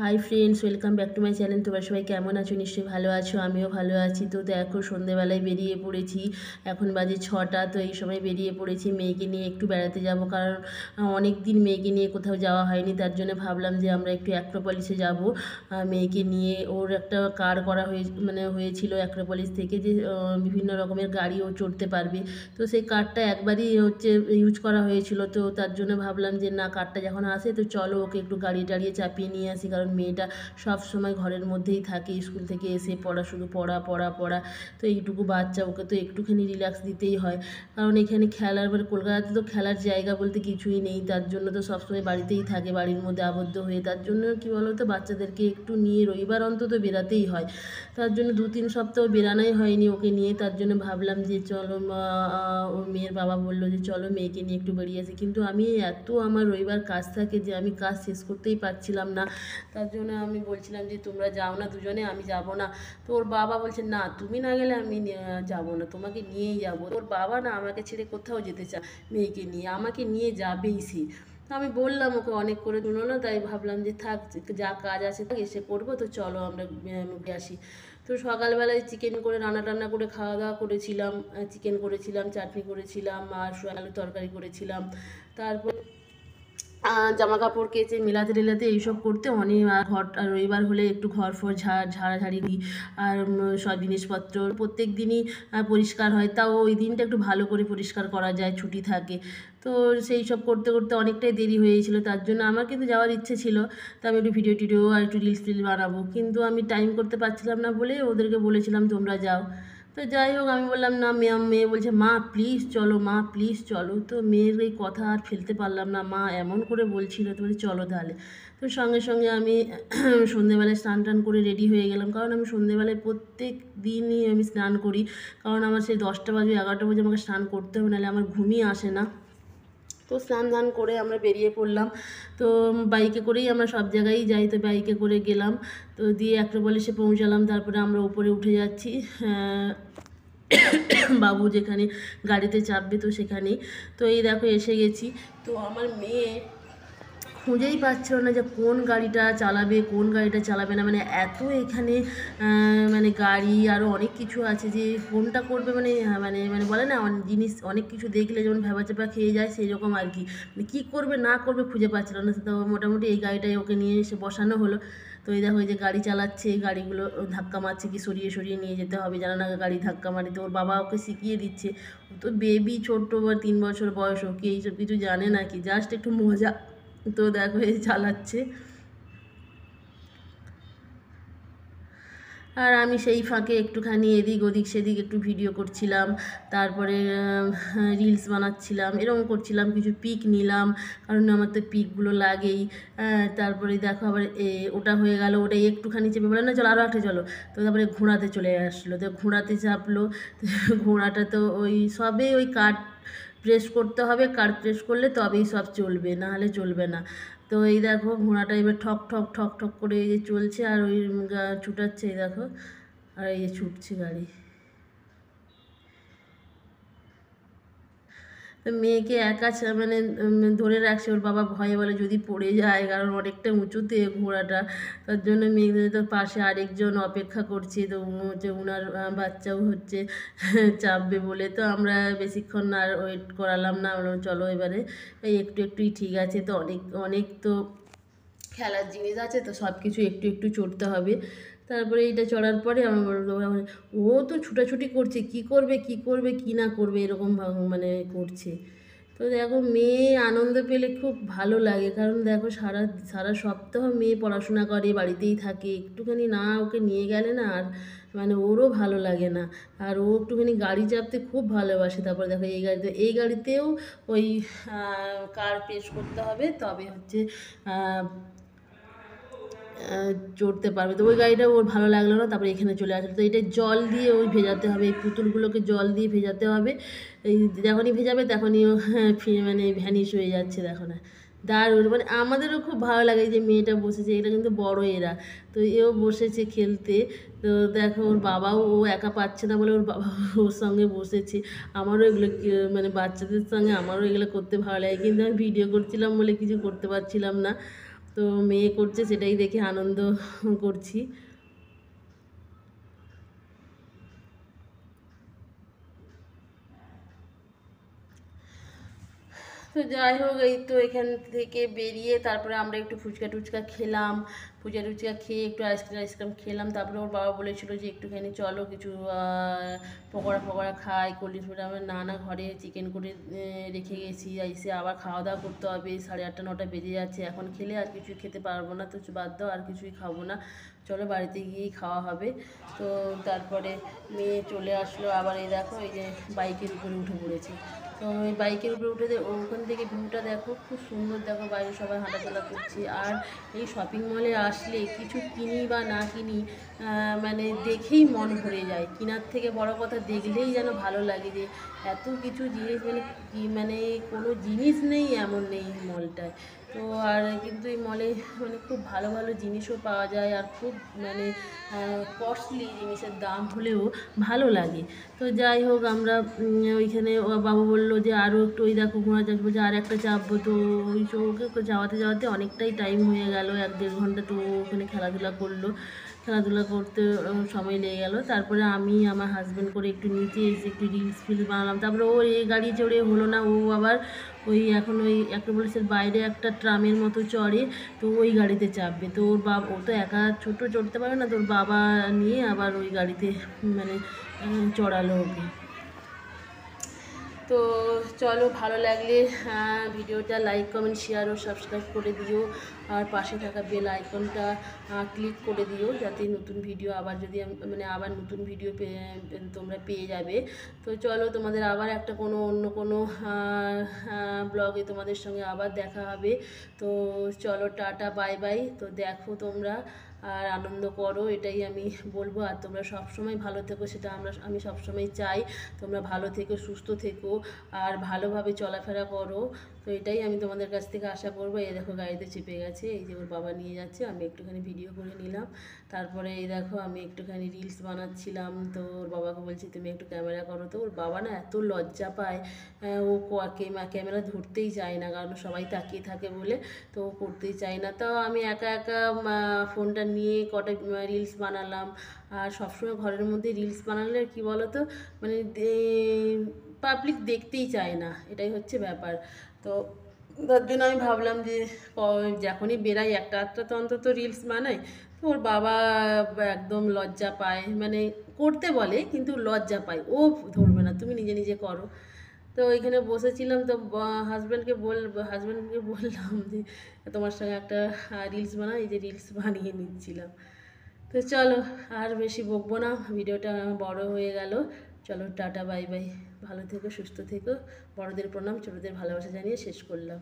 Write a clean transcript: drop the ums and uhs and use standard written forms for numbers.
Hi friends, welcome back to my channel. তোমরা সবাই কেমন আছো? নিশ্চয়ই ভালো আছো, আমিও ভালো আছি। তো দেখো, সন্ধেবেলায় বেরিয়ে পড়েছি। এখন বাজে 6টা। তো এই সময় বেরিয়ে পড়েছি, মেয়েকে নিয়ে একটু বেড়াতে যাব। কারণ অনেক দিন মেয়েকে নিয়ে কোথাও যাওয়া হয়নি, তার জন্য ভাবলাম যে আমরা একটু অ্যাক্রোপলিসে যাব মেয়েকে নিয়ে। ওর একটা কার্ড করা হয়েছিল অ্যাক্রোপলিস থেকে, যে বিভিন্ন রকমের গাড়ি ও চড়তে পারবে। তো সেই কার্ডটা একবারই ইউজ করা হয়েছিল। তো তার জন্য ভাবলাম যে না, কার্ডটা যখন আসে তো চলো ওকে একটু গাড়ি টাড়িয়ে চাপিয়ে নিয়ে আসি। কারণ মেয়েটা সব সময় ঘরের মধ্যেই থাকে, স্কুল থেকে এসে শুধু পড়া পড়া পড়া। তো এইটুকু বাচ্চা, ওকে তো একটুখানি রিল্যাক্স দিতেই হয়। কারণ এখানে খেলার কলকাতাতে তো খেলার জায়গা বলতে কিছুই নেই, তার জন্য তো সবসময় বাড়িতেই থাকে, বাড়ির মধ্যে আবদ্ধ হয়ে। তার জন্য কী বলো তো, বাচ্চাদেরকে একটু নিয়ে রবিবার অন্তত বেরাতেই হয়। তার জন্য 2-3 সপ্তাহ বেরানোই হয়নি ওকে নিয়ে। তার জন্য ভাবলাম যে চলো, ওর মেয়ের বাবা বললো যে চলো মেয়েকে নিয়ে একটু বেরিয়ে আসি। কিন্তু আমি আমার রবিবার কাজ থাকে যে আমি কাজ শেষ করতেই পারছিলাম না। তার জন্য আমি বলছিলাম যে তোমরা যাও না দুজনে, আমি যাব না। তো ওর বাবা বলছে না, তুমি না গেলে আমি যাব না, তোমাকে নিয়েই যাব। ওর বাবা না আমাকে ছেড়ে কোথাও যেতে চায়, মেয়েকে নিয়ে আমাকে নিয়ে যাবেই সে। তো আমি বললাম ওকে অনেক করে, শুনো না। তাই ভাবলাম যে থাক, যা কাজ আছে এসে করবো। তো চলো আমরা মুখে আসি। তো সকালবেলায় চিকেন করে রান্না টান্না করে খাওয়া দাওয়া করেছিলাম। চিকেন করেছিলাম, চাটনি করেছিলাম, আর আলু তরকারি করেছিলাম। তারপর জামা কাপড় কেচে মেলাতে টেলাতে এইসব করতে অনেক, আর রবিবার হলে একটু ঘর ফর ঝাড়াঝাড়ি দিই। আর সব জিনিসপত্র প্রত্যেক দিনই পরিষ্কার হয়, তাও ওই দিনটা একটু ভালো করে পরিষ্কার করা যায়, ছুটি থাকে। তো সেই সব করতে করতে অনেকটাই দেরি হয়েছিল। তার জন্য আমার কিন্তু যাওয়ার ইচ্ছে ছিল, তো আমি একটু ভিডিও টিডিও আর একটু রিলস টিল বানাবো, কিন্তু আমি টাইম করতে পারছিলাম না বলে ওদেরকে বলেছিলাম তোমরা যাও। তো যাই হোক, আমি বললাম না, মেয়ে বলছে মা প্লিজ চলো, মা প্লিজ চলো। তো মেয়ের এই কথা আর ফেলতে পারলাম না, মা এমন করে বলছিল, তো বলি চলো তাহলে। তো সঙ্গে সঙ্গে আমি সন্ধেবেলায় স্নান টান করে রেডি হয়ে গেলাম। কারণ আমি সন্ধেবেলায় প্রত্যেক দিনই আমি স্নান করি। কারণ আমার সেই 10টা বাজে 11টা বাজে আমাকে স্নান করতে হবে, নাহলে আমার ঘুমই আসে না। তো স্নান ধান করে আমরা বেরিয়ে পড়লাম। তো বাইকে করেই আমরা সব জায়গায় যাই, তো বাইকে করে গেলাম। তো দিয়ে অ্যাক্রোপলিসে পৌঁছালাম। তারপরে আমরা উপরে উঠে যাচ্ছি, বাবু যেখানে গাড়িতে চাপবে তো সেখানেই। তো এই দেখো এসে গেছি। তো আমার মেয়ে খুঁজেই পাচ্ছিল না যে কোন গাড়িটা চালাবে, কোন গাড়িটা চালাবে না। মানে এত এখানে মানে গাড়ি আরও অনেক কিছু আছে, যে কোনটা করবে মানে মানে মানে বলে না, জিনিস অনেক কিছু দেখলে যেমন ভ্যাবাচ্যাপা খেয়ে যায়, সেই রকম আর কি। মানে কী করবে না করবে খুঁজে পাচ্ছিল না। তো মোটামুটি এই গাড়িটাই ওকে নিয়ে এসে বসানো হলো। তো এই দেখো, এই যে গাড়ি চালাচ্ছে, এই গাড়িগুলো ধাক্কা মারছে, কি সরিয়ে সরিয়ে নিয়ে যেতে হবে, জানো না গাড়ি ধাক্কা মারে। তো ওর বাবা ওকে শিখিয়ে দিচ্ছে। ও তো বেবি, ছোট্ট বা 3 বছর বয়স, ও কি এইসব কিছু জানে না কি, জাস্ট একটু মজা। তো দেখো এই চালাচ্ছে, আর আমি সেই ফাঁকে একটুখানি এদিক ওদিক সেদিক একটু ভিডিও করছিলাম। তারপরে রিলস বানাচ্ছিলাম, এরকম করছিলাম, কিছু পিক নিলাম, কারণ আমার তো পিকগুলো লাগেই। তারপরে দেখো আবার ওটা হয়ে গেল, ওটা একটুখানি চেপে বলে না চলো আরও একটা চলো। তো তারপরে ঘোড়াতে চলে আসলো, তো ঘোড়াতে চাপলো। ঘোড়াটা তো ওই সবে ওই কার্ড প্রেস করতে হবে, কার্ড প্রেস করলে তবেই সব চলবে, না হলে চলবে না। তো এই দেখো ঘোড়াটা এবার ঠক ঠক ঠক ঠক করে এই যে চলছে, আর ওই ছুটাচ্ছে, এই দেখো, আর এই যে ছুটছে গাড়ি। তো মেয়েকে একা মানে ধরে রাখছে, ওর বাবা ভয়ে বলে যদি পড়ে যায়, কারণ অনেকটা উঁচুতে ঘোড়াটা। তার জন্য মেয়ে তো পাশে আরেকজন অপেক্ষা করছে, তো হচ্ছে ওনার বাচ্চাও হচ্ছে চাপবে বলে। তো আমরা বেশিক্ষণ আর ওয়েট করালাম না, আমরা চলো এবারে, এই একটু একটুই ঠিক আছে। তো অনেক অনেক তো খেলার জিনিস আছে, তো সব কিছু একটু একটু চড়তে হবে। তারপরে এইটা চড়ার পরে আমার ও তো ছুটাছুটি করছে, কি করবে কি করবে কি না করবে এরকম মানে করছে। তো দেখো মেয়ে আনন্দ পেলে খুব ভালো লাগে, কারণ দেখো সারা সারা সপ্তাহ মেয়ে পড়াশোনা করে, বাড়িতেই থাকে, একটুখানি না ওকে নিয়ে গেলে না আর মানে ওরও ভালো লাগে না। আর ও একটুখানি গাড়ি চাপতে খুব ভালোবাসে। তারপরে দেখো এই গাড়িতেও ওই কার পেশ করতে হবে, তবে হচ্ছে চড়তে পারবে। তো ওই গাড়িটা ওর ভালো লাগলো না, তারপরে এখানে চলে আসলো। তো এটা জল দিয়ে ওই ভেজাতে হবে, এই পুতুলগুলোকে জল দিয়ে ভেজাতে হবে। এই যখনই ভেজাবে তখনই ও মানে ভ্যানিশ হয়ে যাচ্ছে, দেখো না দারুণ। মানে আমাদেরও খুব ভালো লাগে যে মেয়েটা বসেছে, এটা কিন্তু বড় এরা, তো এও বসেছে খেলতে। তো দেখো ওর বাবাও, ও একা পাচ্ছে না বলে ওর বাবা ওর সঙ্গে বসেছে। আমারও এগুলো মানে বাচ্চাদের সঙ্গে আমারও এগুলো করতে ভালো লাগে, কিন্তু আমি ভিডিও করছিলাম বলে কিছু করতে পারছিলাম না। তো তো মেয়ে করছে সেটাই দেখে আনন্দ করছি। তো যাই হোক, এই তো এখান থেকে বেরিয়ে তারপরে আমরা একটু ফুচকা টুচকা খেলাম। ফুচকা টুচকা খেয়ে একটু আইসক্রিম খেলাম। তারপরে ওর বাবা বলেছিল যে একটুখানি চলো কিছু পকোড়া ফকোড়া খাই, কোল্ড ড্রিঙ্কস। আমরা না ঘরে চিকেন করে রেখে গেছি, এসে আবার খাওয়া দাওয়া করতে হবে। 8:30 9টা বেজে যাচ্ছে, এখন খেলে আর কিছুই খেতে পারবো না, তো বাদ দাও, আর কিছুই খাবো না, চলো বাড়িতে গিয়েই খাওয়া হবে। তো তারপরে মেয়ে চলে আসলো আবার, এই দেখো এই যে বাইকের উপরে উঠে পড়েছে। তো ওই বাইকের উপরে উঠে ওখান থেকে ভিউটা দেখো, খুব সুন্দর। দেখো বাইরে সবাই হাঁটাচলা করছে। আর এই শপিং মলে আসলে কিছু কিনি বা না কিনি, মানে দেখেই মন ভরে যায়। কেনার থেকে বড় কথা দেখলেই যেন ভালো লাগে, যে এত কিছু জিনিস, মানে মানে কোনো জিনিস নেই এমন নেই এই মলটায়। তো আর কিন্তু এই মলে মানে খুব ভালো ভালো জিনিসও পাওয়া যায়, আর খুব মানে কস্টলি জিনিসের দাম হলেও ভালো লাগে। তো যাই হোক, আমরা ওইখানে বাবু বললো যে আরও একটু ওই দেখো ঘোরা যাবে, যে আর একটা চাপবো। তো ওই ওকে যাওয়াতে যাওয়াতে অনেকটাই টাইম হয়ে গেল, 1-1.5 ঘন্টা। তো ওখানে খেলাধুলা করলো, খেলাধুলা করতে সময় লেগে গেল। তারপরে আমি আমার হাজব্যান্ড করে একটু নিচে এসে একটু রিলস ফিলস বানালাম। তারপরে ও এই গাড়ি চড়ে হলো না, ও আবার ওই এখন ওই অ্যাক্রোপলিসের বাইরে একটা ট্রামের মতো চড়ে, তো ওই গাড়িতে চাপবে। তো ওর ও তো একা ছোটো চড়তে পারে না, তো ওর বাবা নিয়ে আবার ওই গাড়িতে মানে চড়ালো ওকে। তো চলো, ভালো লাগলে ভিডিওটা লাইক কমেন্ট শেয়ার ও সাবস্ক্রাইব করে দিও, আর পাশে থাকা বেল আইকনটা ক্লিক করে দিও, যাতে নতুন ভিডিও আবার যদি মানে আবার নতুন ভিডিও তোমরা পেয়ে যাবে। তো চলো, তোমাদের আবার একটা অন্য কোনো ব্লগে তোমাদের সঙ্গে আবার দেখা হবে। তো চলো, টাটা বাই বাই। তো দেখো তোমরা আর আনন্দ করো, এটাই আমি বলবো। আর তোমরা সবসময় ভালো থেকো, সেটা আমি সবসময় চাই। তোমরা ভালো থেকো, সুস্থ থেকো, আর ভালোভাবে চলাফেরা করো। তো এটাই আমি তোমাদের কাছ থেকে আশা করবো। এই দেখো গাড়িতে চেপে গেছে, এই যে ওর বাবা নিয়ে যাচ্ছে, আমি একটুখানি ভিডিও করে নিলাম। তারপরে এই দেখো আমি একটুখানি রিলস বানাচ্ছিলাম, তো ওর বাবাকে বলছি তুমি একটু ক্যামেরা করো। তো ওর বাবা না এত লজ্জা পায়, ও ক্যামেরা ধরতেই চায় না, কারণ সবাই তাকিয়ে থাকে বলে, তো ও করতেই চায় না। তো আমি একা একা ফোনটা নিয়ে কটা রিলস বানালাম। আর সবসময় ঘরের মধ্যে রিলস বানালে কি বলো তো, মানে পাবলিক দেখতেই চায় না, এটাই হচ্ছে ব্যাপার। তো তার জন্য আমি ভাবলাম যে যখনই বেরাই একটা আধটা তো অন্তত রিলস বানাই। তো ওর বাবা একদম লজ্জা পায়, মানে করতে বলে কিন্তু লজ্জা পায়, ও ধরবে না, তুমি নিজে নিজে করো। তো ওইখানে বসেছিলাম, তো হাজব্যান্ডকে বললাম যে তোমার সঙ্গে একটা রিলস বানাই, এই যে রিলস বানিয়ে নিচ্ছিলাম। তো চলো, আর বেশি বকবো না, ভিডিওটা বড় হয়ে গেল। চলো, টাটা বাই বাই। ভালো থেকো, সুস্থ থেকো। বড়দের প্রণাম, ছোটদের ভালোবাসা জানিয়ে শেষ করলাম।